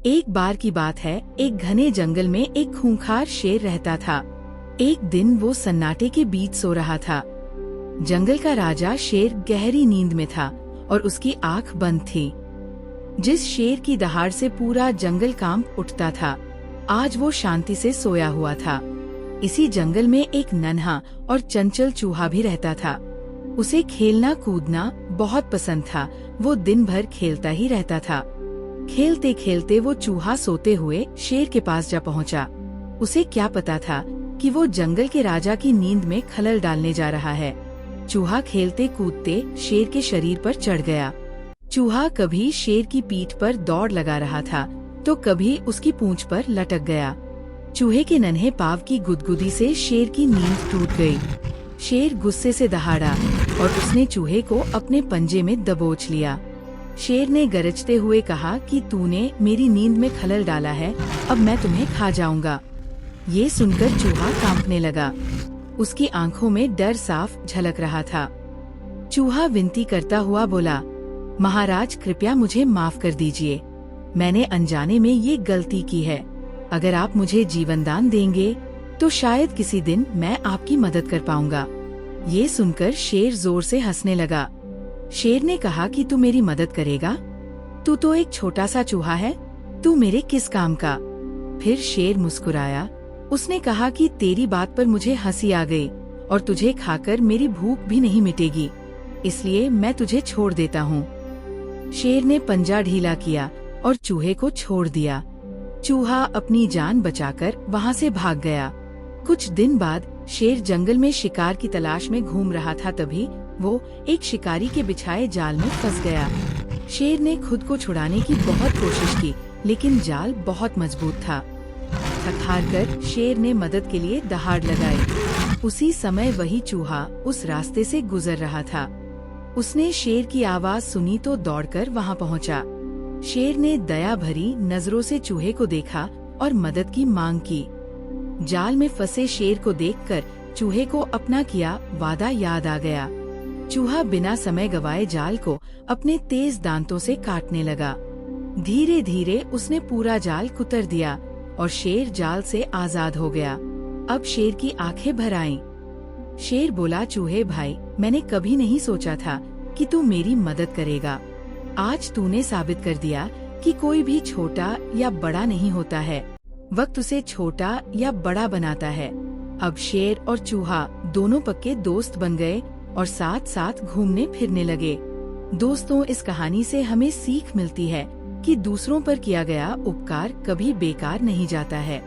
एक बार की बात है, एक घने जंगल में एक खूंखार शेर रहता था। एक दिन वो सन्नाटे के बीच सो रहा था। जंगल का राजा शेर गहरी नींद में था और उसकी आंख बंद थी। जिस शेर की दहाड़ से पूरा जंगल कांप उठता था, आज वो शांति से सोया हुआ था। इसी जंगल में एक नन्हा और चंचल चूहा भी रहता था। उसे खेलना कूदना बहुत पसंद था। वो दिन भर खेलता ही रहता था। खेलते खेलते वो चूहा सोते हुए शेर के पास जा पहुंचा। उसे क्या पता था कि वो जंगल के राजा की नींद में खलल डालने जा रहा है। चूहा खेलते कूदते शेर के शरीर पर चढ़ गया। चूहा कभी शेर की पीठ पर दौड़ लगा रहा था तो कभी उसकी पूंछ पर लटक गया। चूहे के नन्हे पाँव की गुदगुदी से शेर की नींद टूट गई। शेर गुस्से से दहाड़ा और उसने चूहे को अपने पंजे में दबोच लिया। शेर ने गरजते हुए कहा कि तूने मेरी नींद में खलल डाला है, अब मैं तुम्हें खा जाऊंगा। ये सुनकर चूहा कांपने लगा। उसकी आंखों में डर साफ झलक रहा था। चूहा विनती करता हुआ बोला, महाराज कृपया मुझे माफ कर दीजिए, मैंने अनजाने में ये गलती की है। अगर आप मुझे जीवन दान देंगे तो शायद किसी दिन मैं आपकी मदद कर पाऊंगा। ये सुनकर शेर जोर से हंसने लगा। शेर ने कहा कि तू मेरी मदद करेगा? तू तो एक छोटा सा चूहा है, तू मेरे किस काम का? फिर शेर मुस्कुराया। उसने कहा कि तेरी बात पर मुझे हंसी आ गई और तुझे खाकर मेरी भूख भी नहीं मिटेगी, इसलिए मैं तुझे छोड़ देता हूँ। शेर ने पंजा ढीला किया और चूहे को छोड़ दिया। चूहा अपनी जान बचाकर वहाँ से भाग गया। कुछ दिन बाद शेर जंगल में शिकार की तलाश में घूम रहा था, तभी वो एक शिकारी के बिछाए जाल में फंस गया। शेर ने खुद को छुड़ाने की बहुत कोशिश की, लेकिन जाल बहुत मजबूत था। थक हार कर शेर ने मदद के लिए दहाड़ लगाई। उसी समय वही चूहा उस रास्ते से गुजर रहा था। उसने शेर की आवाज सुनी तो दौड़कर वहाँ पहुँचा। शेर ने दया भरी नजरों से चूहे को देखा और मदद की मांग की। जाल में फंसे शेर को देखकर चूहे को अपना किया वादा याद आ गया। चूहा बिना समय गवाए जाल को अपने तेज दांतों से काटने लगा। धीरे धीरे उसने पूरा जाल कुतर दिया और शेर जाल से आजाद हो गया। अब शेर की आंखें भर आईं। शेर बोला, चूहे भाई, मैंने कभी नहीं सोचा था कि तू मेरी मदद करेगा। आज तूने साबित कर दिया कि कोई भी छोटा या बड़ा नहीं होता है, वक्त उसे छोटा या बड़ा बनाता है। अब शेर और चूहा दोनों पक्के दोस्त बन गए और साथ साथ घूमने फिरने लगे। दोस्तों, इस कहानी से हमें सीख मिलती है कि दूसरों पर किया गया उपकार कभी बेकार नहीं जाता है।